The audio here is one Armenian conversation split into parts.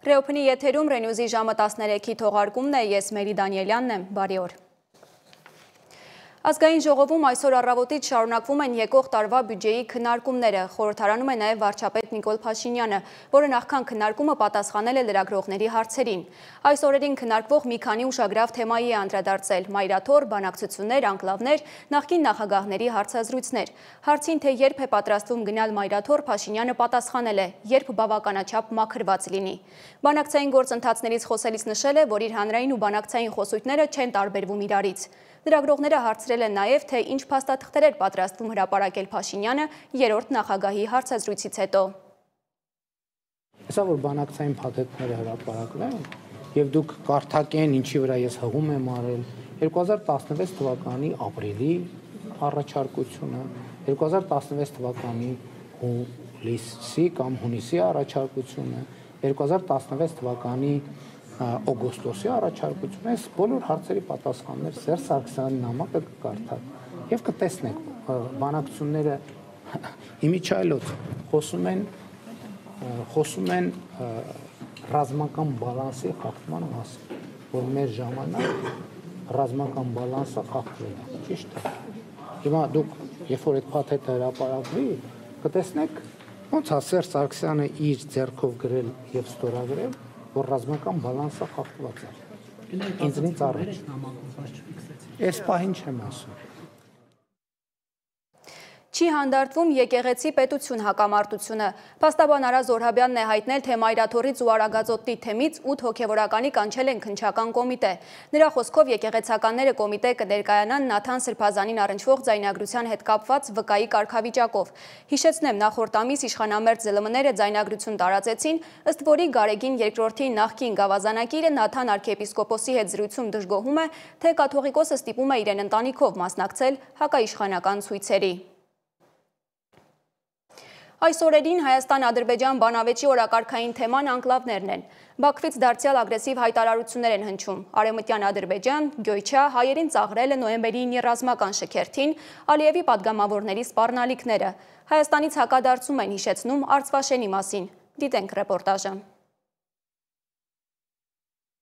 Ռեոփնի եթերում Ռենյուզի ժամը 13-ի թողարկումն է, ես Մերի Դանիելյանն եմ, բարի օր։ Ազգային ժողովում այսօր առավոտից շարունակվում են եկող տարվա բյուջեի քննարկումները, խորհրդարանում է նաև վարչապետ Նիկոլ Փաշինյանը, որը նախքան քննարկումը պատասխանել է լրագրողների հարցերին։ Այս օրերին քննարկվող մի քանի ուշագրավ թեմայի է անդրադարձել՝ մայրաթոռ, բանակցություններ, անկլավներ, նախկին նախագահների հարցազրույցներ։ Հարցին, թե երբ է պատրաստվում գնալ մայրաթոռ, Փաշինյանը պատասխանել է՝ երբ բավականաչափ մաքրված լինի։ Բանակցային գործընթացներից խոսելիս նշել է, որ իր հանրային ու բանակցային խոսույթները չեն տարբերվում իրարից։ Լրագրողները հարցրել են նաև, թե ինչ փաստաթղթեր էր պատրաստվում հրապարակել Փաշինյանը երրորդ նախագահի հարցազրույցից հետո։ Հեսա որ բանակցային փաթեթները հրապարակվել եւ դուք կարդակեն ինչի վրա ես հղում եմ արել 2016 թվականի ապրիլի առաջարկությունը, 2016 թվականի հուլիսի կամ հունիսի առաջարկությունը, 2016 թվականի օգոստոսի առաջարկությունը, այս բոլոր հարցերի պատասխաններ Սերժ Սարգսյանի նամակը կկարդաք եւ կտեսնեք բանակցությունները իմիջայլոց խոսում են ռազմական բալանսի խախտման մասին, որ մեր ժամանակ ռազմական բալանսը խախտվել է, ճիշտ է։ Հիմա դուք երբ որ այդ փաթեթը հրապարակվի, կտեսնեք ոնց է Սերժ Սարգսյանը իր ձեռքով գրել եւ ստորագրել, որ ռազմական բալանսը խախտված է։ Ինձնից առաջ։ Այս պահին չեմ ասում։ Չի հանդարտվում եկեղեցի պետություն հակամարտությունը։ Փաստաբան Արա Զոհրաբյանն է հայտնել, թե մայրաթոռից ու Արագածոտնի թեմից 8 հոգևորականի կանչել են քննչական կոմիտե։ Նրա խոսքով եկեղեցականները կոմիտե կներկայանան Նաթան Սրբազանին առնչվող ձայնագրության հետ կապված վկայի կարգավիճակով։ Հիշեցնեմ, նախորդ ամիս իշխանամերձ ԶԼՄ-ները ձայնագրություն տարածեցին, ըստ որի Գարեգին II նախկին գավազանակիրը Նաթան arczepiskopos-ի հետ զրույցում դժգոհում է, թե կաթողիկոսը ստիպում է իրեն ընտանիքով մասնակցել հակաիշխանական ցույցերի։ Այս օրերին Հայաստան-Ադրբեջան բանավեճի օրակարգային թեման անկլավներն են։ Բաքվից դարձյալ ագրեսիվ հայտարարություններ են հնչում։ Արևմտյան Ադրբեջան, Գյոյչա, հայերին ծաղրել է նոյեմբերի 9-ի ռազմական շքերթին, Ալիևի պատգամավորների սպառնալիքները։ Հայաստանից հակադարձում են հիշեցնում Արցվաշենի մասին։ Դիտենք ռեպորտաժը։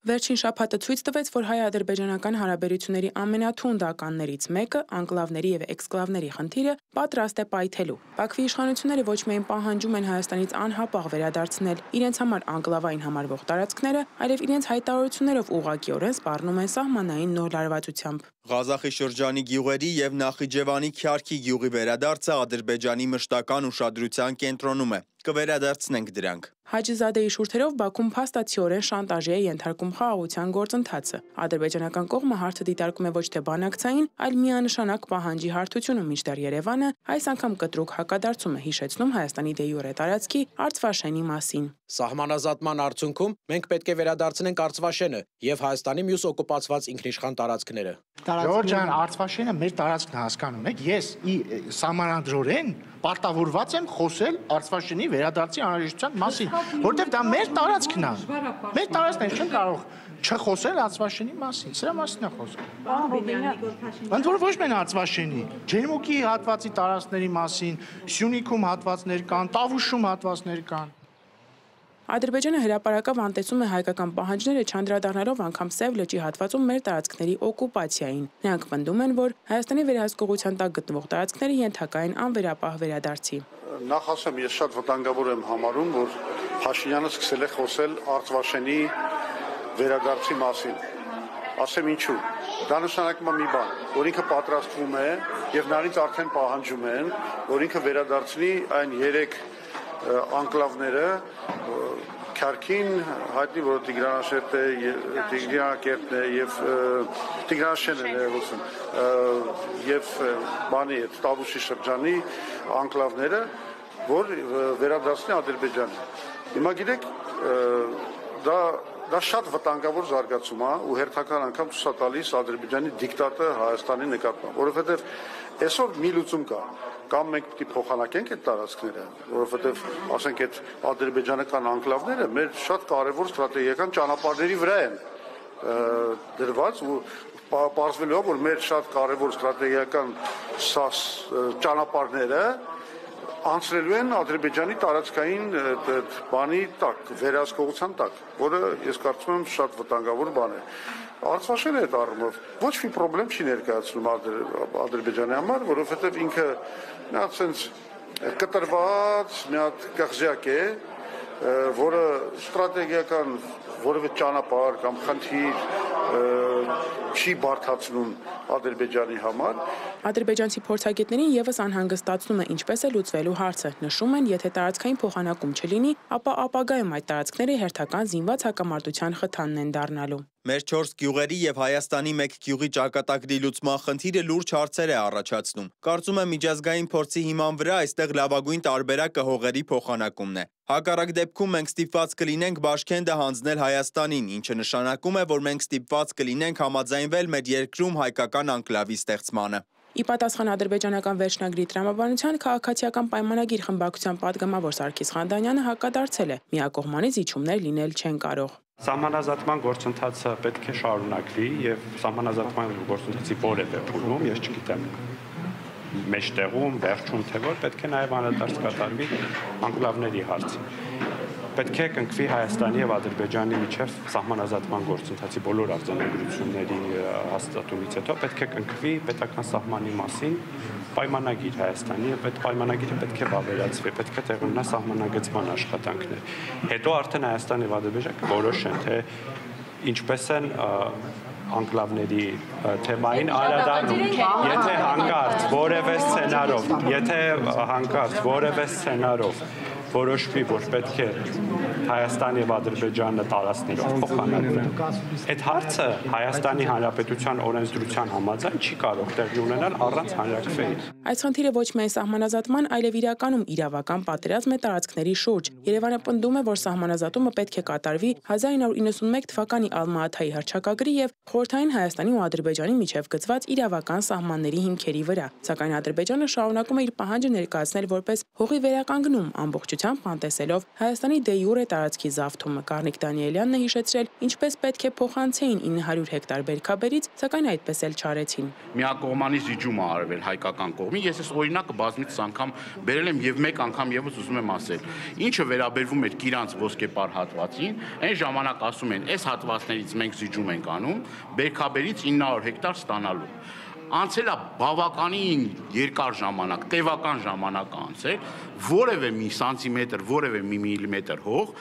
Վերջին շաբաթը ցույց տվեց, որ հայ-ադրբեջանական հարաբերությունների ամենաթունդականներից մեկը անկլավների եւ էքսկլավների խնդիրը պատրաստ է պայթելու։ Բաքվի իշխանությունները ոչ միայն պահանջում են Հայաստանից անհապաղ վերադարձնել իրենց համար անկլավային համարվող տարածքները, այլև իրենց հայտարարություններով ուղղակիորեն սպառնում են սահմանային նոր լարվածությամբ։ Ղազախի շրջանի գյուղերի եւ Նախիջևանի Քյարքի գյուղի վերադարձը Ադրբեջանի մշտական ուշադրության կենտրոնում է։ Կվերադարձնենք դրանք։ Հաջիզադեի շուրթերով Բաքուն փաստացիորեն շանտաժի է ենթարկում խաղաղության գործընթացը։ Ադրբեջանական կողմը հարցը դիտարկում է ոչ թե բանակցային, այլ միանշանակ պահանջի հարթությունում, մինչդեռ Երևանը այս անգամ կտրուկ հակադարձում է, հիշեցնում Հայաստանի դե յուրե տարածքի Արցվաշենի մասին։ Սահմանազատման արդյունքում մենք պետք է վերադարձնենք Արցվաշենը եւ Հայաստանի մյուս օկուպացված ինքնիշխան տարածքները։ Ժորժ ջան, Արցվաշենը մեր տարածքն է, հասկանում եք։ Ես սահմանադրորեն պարտավորված եմ խոսել Արցվաշենի վերադարձի անհրաժեշտության մասին, որտեղ դա մեր տարածքն է։ Մեր տարածքն է, չեմ կարող չխոսել Արցվաշենի մասին, սրա մասին է խոսքը։ Ընդ որ ոչ միայն Արցվաշենի, Ջերմուկի հատվածի տարածքների մասին, Սյունիքում հատվածներ կան, Տավուշում հատվածներ կան։ Ադրբեջանը հրապարակավ անտեսում է հայկական պահանջները չանդրադառնալով անգամ Սև լճի հատվածում մեր տարածքների օկուպացիային։ Նրանք պնդում են, որ Հայաստանի վերահսկողության տակ գտնվող տարածքները ենթակա են անվերապահ վերադարձի։ Նախ ասեմ, ես շատ վտանգավոր եմ համարում, որ Փաշինյանը սկսել է խոսել Արցվաշենի վերադարձի մասին։ Ասեմ ինչու։ Դա նշանակում է մի բան, որ ինքը պատրաստվում է եւ նրանից արդեն պահանջում են, որ ինքը վերադարձնի այն 3 անկլավները Քյարքին, հայտնի որ Տիգրանաշերտը, Տիգրանակերտն է եւ Տիգրանաշենն է ոսում եւ բանի այդ Տավուշի շրջանի անկլավները, որ վերադարձնի Ադրբեջանը։ Հիմա գիտեք, դա շատ վտանգավոր զարգացում է ու հերթական անգամ ցույց է տալիս Ադրբեջանի դիկտատը Հայաստանի նկատմամբ, որովհետեւ այսօր մի լուծում կա։ Կամ մենք պետք է փոխանակենք այդ տարածքները, որովհետև ասենք այդ ադրբեջանական անկլավները մեր շատ կարևոր ստրատեգիական ճանապարհների վրա են դրված ու պարզվելու է, որ մեր շատ կարևոր ստրատեգիական ճանապարհները անցնելու են Ադրբեջանի տարածքային բանի տակ, վերահսկողության տակ, որը ես կարծում եմ շատ վտանգավոր բան է։ Արցախը այդ առումով ոչ մի խնդրեմ չի ներկայացնում Ադրբեջանի համար, որովհետև ինքը մի հատ sense կտրված, մի հատ կղզյակ է, որը ստրատեգիական որևէ ճանապարհ կամ խնդիր չի բարդացնում Ադրբեջանի համար։ Ադրբեջանցի փորձագետներին եւս անհանգստացնում է ինչպես է լուծվելու հարցը։ Նշում են, եթե տարածքային փոխանակում չլինի, ապա ապագայում այդ տարածքները հերթական զինված հակամարտության խթանն են դառնալու։ Մեր 4 գյուղերի եւ Հայաստանի 1 գյուղի ճակատագրի լուծման խնդիրը լուրջ հարցեր է առաջացնում։ Կարծում եմ միջազգային փորձի հիման վրա այստեղ լավագույն տարբերակը հողերի փոխանակումն է։ Հակառակ դեպքում մենք ստիպված կլինենք Բաշքենդը հանձնել Հայաստանին, ինչը նշանակում է, որ մենք ստիպված կլինենք համաձայնվել մեր երկրում հայկական անկլավի ստեղծմանը։ Ի պատասխան ադրբեջանական վերջնագրի տրամաբանության քաղաքացիական պայմանագիր խմբակցության падգամավոր Սարգիս Խանդանյանը հակադարձել է՝ միակողմանի զիջումներ լինել չեն կարող։ Սահմանազատման գործընթացը պետք է շարունակվի եւ սահմանազատման գործընթացի որևէ փուլում, ես չգիտեմ, մեջտեղում, վերջում թե որ պետք է նաեւ անդրադարձ կատարվի անկլավների հարցին։ Պետք է կնքվի Հայաստանի եւ Ադրբեջանի միջև սահմանազատման գործընթացի բոլոր արձանագրությունների հաստատումից հետո պետք է կնքվի պետական սահմանի մասին պայմանագիր Հայաստանի եւ այդ պայմանագիրը պետք է վավերացվի, պետք է տեղ ունենա սահմանագծման աշխատանքներ։ Հետո արդեն Հայաստանը եւ Ադրբեջանը որոշեն, թե ինչպես են անկլավների թեմային անդրադառնում, եթե հանկարծ որևէ սցենարով որոշվի, որ պետք է Հայաստանի եւ Ադրբեջանը տարածքներով փոխանակվեն։ Այդ հարցը Հայաստանի Հանրապետության օրենսդրության համաձայն չի կարող տեղի ունենալ առանց հանրակրվեի։ Այս խնդիրը ոչ միայն սահմանազատման, այլև իրականում իրավական պատերազմ է տարածքների շուրջ։ Երևանը պնդում է, որ սահմանազատումը պետք է կատարվի 1991 թվականի Ալմա-Աթայի հռչակագրի եւ խորհրդային Հայաստանի ու Ադրբեջանի միջև գծված իրավական սահմանների հիմքերի վրա։ Սակայն Ադրբեջանը շարունակում է իր պահանջը ներկայացնել որպես հողի վերականգնում ամբողջությամբ անտեսելով Հայաստանի դե յուրե տարածքի զավթումը։ Գառնիկ Դանիելյանն է հիշեցրել, ինչպես պետք է փոխանցեին 900 հեկտար բերքաբերից, սակայն այդպես էլ չարեցին։ Միակողմանի զիջում է արվել հայկական կողմի, ես այս օրինակը բազմիցս անգամ բերել եմ եւ մեկ անգամ եւս ուզում եմ ասել։ Ինչը վերաբերվում է Կիրանց ոսկեպար հատվածին, այն ժամանակ ասում են, այս հատվածներից մենք զիջում ենք անում, բերքաբերից 900 հեկտար ստանալու։ Անցել է բավականին երկար ժամանակ, տևական ժամանակ անցել, որևէ մի սանտիմետր, որևէ մի միլիմետր հող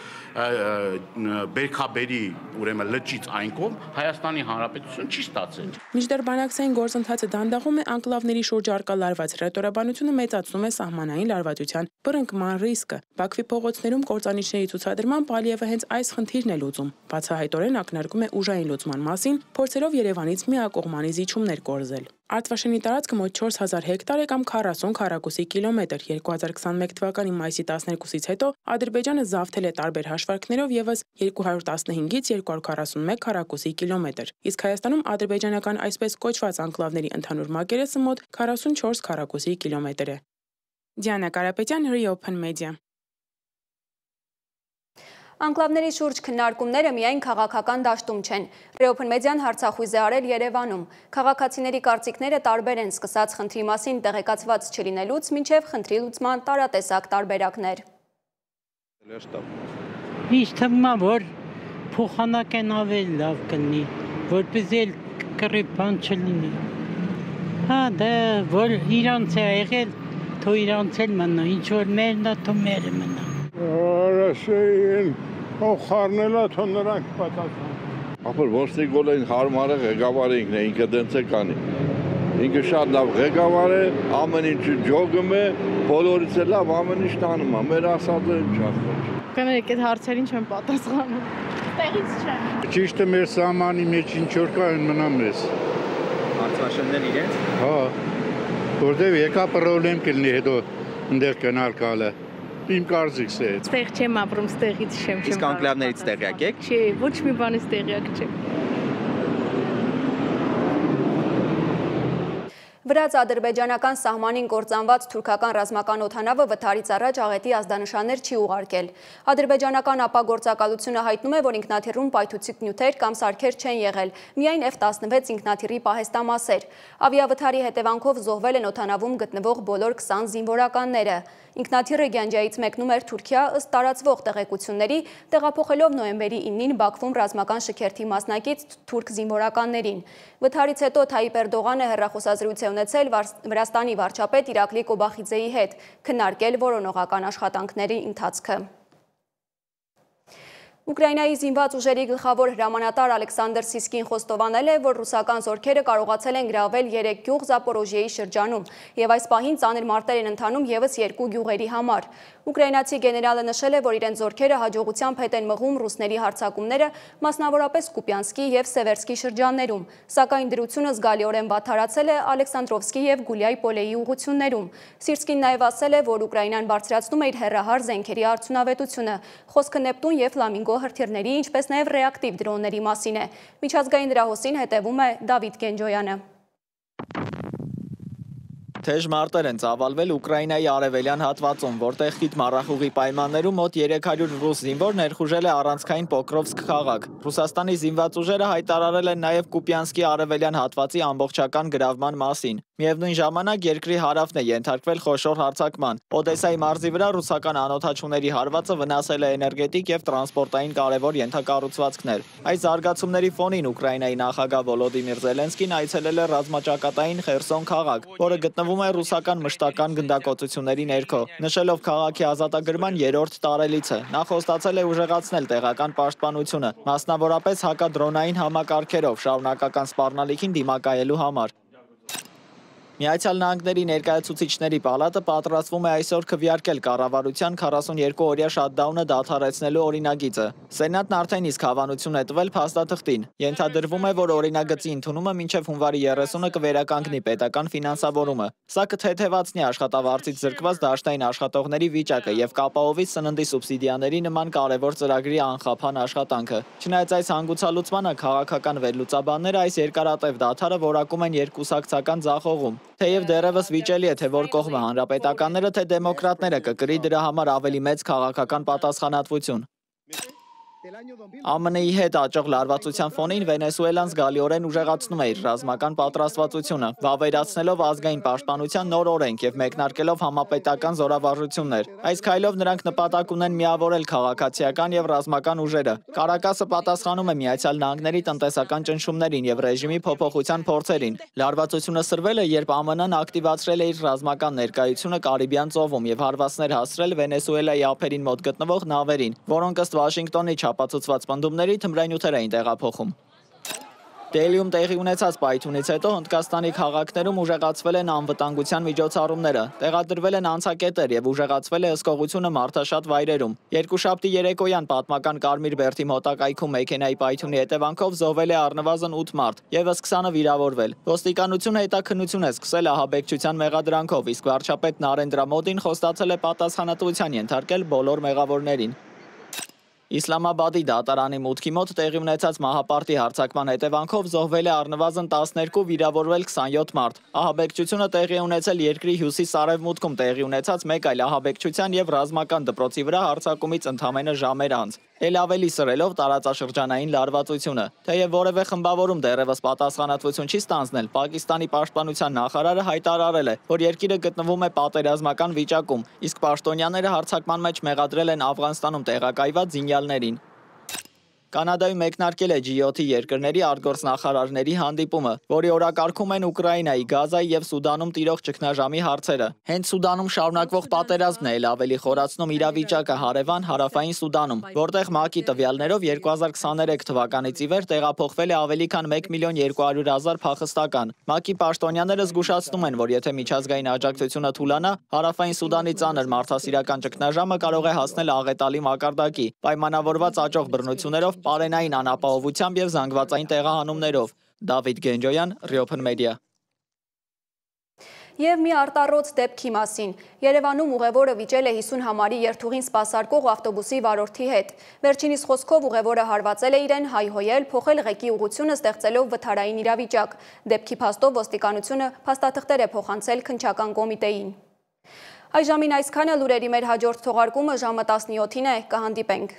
բերքաբերի, ուրեմն լճից այն կողմ Հայաստանի Հանրապետություն չի ստացել։ Մինչդեռ բանակցային գործընթացը դանդաղում է, անկլավների շուրջ արկա լարված հռետորաբանությունը մեծացնում է սահմանային լարվածության բռնկման ռիսկը։ Բաքվի փողոցներում կործանիչների ցուցադրմամբ Ալիևը հենց այս խնդիրն է լուծում։ Բացահայտորեն ակնարկում է ուժային լուծման մասին, փորձելով Երևանից միակողմանի զիջումներ կորզել։ Արտվաշենի տարածքը մոտ 4000 հեկտար է կամ 40 քառակուսի կիլոմետր։ 2021 թվականի մայիսի 12-ից հետո Ադրբեջանը զավթել է տարբեր հաշվարկներով եւս 215-ից 241 քառակուսի կիլոմետր։ Իսկ Հայաստանում ադրբեջանական այսպես կոչված անկլավների ընդհանուր մակերեսը մոտ 44 քառակուսի կիլոմետր է։ Դիանա Կարապետյան, Reopen Media։ Անկլավների շուրջ քննարկումները միայն քաղաքական դաշտում չեն։ Reopen Media-ն հարցախույզ է արել Երևանում։ Քաղաքացիների կարծիքները տարբեր են, սկսած խնդրի մասին տեղեկացված չլինելուց մինչև խնդրի լուծման տարատեսակ տարբերակներ։ Ինչ թվում է, որ փոխանակեն ավելի լավ կլինի, որպեսզի կռի բան չլինի։ Հա, դա որ իրանց է եղել, թող իրանց էլ մնա, ինչ որ մերն է, թող մերը մնա։ Ռասեին խառնելա թո նրանք պատասխան։ Ապա ոնց գոլեն հարմարը ղեկավարը ինքն է, ինքը դենց է կանի։ Ինքը շատ լավ ղեկավար է, ամեն ինչ ջոգում է, բոլորից է լավ, ամեն ինչ տանում է, մեր ասածը ինչ ասած։ Կներեք, այդ հարցերին չեմ պատասխանում։ Տեղից չեմ։ Ճիշտը մեր սահմանի մեջ ինչ որ կա, այն մնա մեզ։ Արտվաշեններ իրենց։ Հա։ Որտեվ եկա պրոբլեմ կլինի հետո ընդեր կնալ կալը։ Իմ կարծիքս է։ Ստեղ չեմ ապրում, ստեղից չեմ։ Իսկ անկլավներից տեղյակ եք։ Չէ, ոչ մի բանից տեղյակ չեմ։ Վրաց-ադրբեջանական սահմանին կործանված թուրքական ռազմական օդանավը վթարից առաջ աղետի ազդանշաններ չի ուղարկել։ Ադրբեջանական ապագործակալությունը հայտնում է, որ ինքնաթիռում պայթուցիկ նյութեր կամ սարքեր չեն եղել, միայն F-16 ինքնաթիռի պահեստամասեր։ Ավիավթարի հետևանքով զոհվել են օդանավում գտնվող բոլոր 20 զինվորականները։ Ինքնաթիռը Գյանջայից մեկնում էր Թուրքիա ըստ տարածվող տեղեկությունների, տեղափոխելով նոյեմբերի 9-ին Բաքվում ռազմական շքերթի մասնակից թուրք զինվորականներին։ Վթարից հետո Թայիպ Էրդողանը հեռախոսազրույց է ունեցել Վրաստանի վարչապետ Իրակլի Կոբախիձեի հետ, քննարկել որոնողական աշխատանքների ընթացքը։ Ուկրաինայի զինված ուժերի գլխավոր հրամանատար Ալեքսանդր Սիսկին խոստովանել է, որ ռուսական զորքերը կարողացել են գրավել 3 գյուղ Զապորոժիեի շրջանում և այս պահին ծանր մարտեր են ընթանում ևս 2 գյուղերի համար։ Ուկրաինացի գեներալը նշել է, որ իրենց զորքերը հաջողությամբ հետ են մղում ռուսների հարձակումները, մասնավորապես Կուպյանսկի և Սևերսկի շրջաններում, սակայն դրությունը զգալիորեն վատթարացել է Ալեքսանդրովսկի և Գուլյայ Պոլեի ուղղություններում։ Սիրսկին նաև ասել է, որ Ուկրաինան բարձրացնում է իր հեռահար զենքերի արդյունավետությունը։ Խոսքը Նեպտուն և Ֆլամինգո հրթիռների, ինչպես նաև ռեակտիվ դրոնների մասին է։ Միջազգային լրահոսին հետևում է Դավիթ Գենջոյանը։ Թեժ մարտեր են ծավալվել Ուկրաինայի արևելյան հատվածում, որտեղ խիտ մառախուղի պայմաններում մոտ 300 ռուս զինվոր ներխուժել է առանցքային Պոկրովսկ քաղաք։ Ռուսաստանի զինված ուժերը հայտարարել են նաև Կուպյանսկի արևելյան հատվածի ամբողջական գրավման մասին։ Միևնույն ժամանակ երկրի հարավն է ենթարկվել խոշոր հարձակման։ Օդեսայի մարզի վրա ռուսական անօդաչուների հարվածը վնասել է էներգետիկ և տրանսպորտային կարևոր ենթակառուցվածքներ։ Այս զարգացումների ֆոնին Ուկրաինայի նախագահ Վոլոդիմիր Զելենսկին այցելել է ռազմաճակատային Խերսոն քաղաք, որը գտնվում է ռուսական մշտական գնդակոծությունների ներքո, նշելով քաղաքի ազատագրման 3-րդ տարելիցը։ Նա խոստացել է ուժեղացնել տեղական պաշտպանությունը, մասնավորապես հակադրոնային համակարգերով շարունակական սպառնալիքին դիմակայելու համար։ Միացյալ Նահանգների ներկայացուցիչների պալատը պատրաստվում է այսօր քվեարկել կառավարության 42-օրյա շատդաունը դադարեցնելու օրինագիծը։ Սենատն արդեն իսկ հավանություն է տվել փաստաթղթին։ Ենթադրվում է, որ օրինագծի ընդունումը մինչև հունվարի 30-ը կվերականգնի պետական ֆինանսավորումը։ Սա կթեթևացնի աշխատավարձից զրկված դաշտային աշխատողների վիճակը և կապահովի սննդի սուբսիդիաների նման կարևոր ծրագրի անխափան աշխատանքը։ Չնայած այս հանգուցալուծմանը քաղաքական վերլուծաբանները այս երկարատև դադարը որակում են երկկուսակցական ձախողում։ Թեև դեռևս վիճելի է, թե որ կողմը հանրապետականները, թե դեմոկրատները կկրի դրա համար ավելի մեծ քաղաքական պատասխանատվություն։ ԱՄՆ-ի հետ աճող լարվածության ֆոնին Վենեսուելան զգալիորեն ուժեղացնում է իր ռազմական պատրաստվածությունը, վավերացնելով ազգային պաշտպանության նոր օրենք և մեկնարկելով համապետական զորավարժություններ։ Այս քայլով նրանք նպատակ ունեն միավորել քաղաքացիական և ռազմական ուժերը։ Կարակասը պատասխանում է Միացյալ Նահանգների տնտեսական ճնշումներին և ռեժիմի փոփոխության փորձերին։ Լարվածությունը սրվել է, երբ ԱՄՆ-ն ակտիվացրել է իր ռազմական ներկայությունը Կարիբյան ծովում և հարվածներ հասցրել Վենեսուելայի ափերին մոտ գտնվող նավերին, որոնք ըստ Վաշինգտոնի ապացուցված պնդումների թմրանյութեր էին տեղափոխում։ Դելիում տեղի ունեցած պայթյունից հետո Հնդկաստանի քաղաքներում ուժեղացվել են անվտանգության միջոցառումները, տեղադրվել են անցակետեր և ուժեղացվել է հսկողությունը մարդաշատ վայրերում։ Երկուշաբթի երեկոյան պատմական Կարմիր բերդի մոտակայքում մեքենայի պայթյունի հետևանքով զոհվել է առնվազն 8 մարդ, ևս 20-ը վիրավորվել։ Ոստիկանությունը հետաքննություն է սկսել ահաբեկչության մեղադրանքով, իսկ վարչապետ Նարենդրա Մոդին խոստացել է պատասխանատվության ենթարկել բոլոր մեղավորներին։ Իսլամաբադի դատարանի մուտքի մոտ տեղի ունեցած մահապարտի հարձակման հետևանքով զոհվել է առնվազն 12, վիրավորվել 27 մարդ։ Ահաբեկչությունը տեղի է ունեցել երկրի հյուսիս-արևմուտքում տեղի ունեցած մեկ այլ ահաբեկչության և ռազմական դպրոցի վրա հարձակումից ընդամենը ժամեր անց, էլ ավելի սրելով տարածաշրջանային լարվածությունը։ Թեև որևէ խմբավորում դեռևս պատասխանատվություն չի ստանձնել, Պակիստանի պաշտպանության նախարարը հայտարարել է, որ երկիրը գտնվում է պատերազմական վիճակում, իսկ պաշտոնյաները հարձակման մեջ մեղադրել են Աֆղանստանում տեղակայված զինյալներին։ Կանադայում մեկնարկել է G7 երկրների արտգործնախարարների հանդիպումը, որի օրակարգում են Ուկրաինայի, Գազայի և Սուդանում տիրող ճգնաժամի հարցերը։ Հենց Սուդանում շարունակվող պատերազմն է էլ ավելի խորացնում իրավիճակը հարևան Հարավային Սուդանում, որտեղ ՄԱԿ-ի տվյալներով 2023 թվականից ի վեր տեղափոխվել է ավելի քան 1.200.000 փախստական։ ՄԱԿ-ի պաշտոնյաները զգուշացնում են, որ եթե միջազգային աջակցությունը թուլանա, Հարավային Սուդանի ծանր մարդասիրական ճգնաժամը կարող է հասնել աղետալի մակարդակի, պայմանավորված աճող բռնություններով, պարենային անապահովությամբ և զանգվածային տեղահանումներով։ Դավիթ Գենջոյան, Riopen Media։ Եվ մի արտառոց դեպքի մասին։ Երևանում ուղևորը վիճել է 50 համարի երթուղին սպասարկող ավտոբուսի վարորդի հետ։ Վերջինիս խոսքով ուղևորը հարվածել է իրեն, հայհոյել, փոխել ղեկի ուղղությունը ստեղծելով վթարային իրավիճակ։ Դեպքի փաստով ոստիկանությունը փաստաթղթեր է փոխանցել քննչական կոմիտեին։ Այժմին այսքանը, լուրերի մեր հաջորդ թողարկումը ժամը 17-ին է, կհանդիպենք։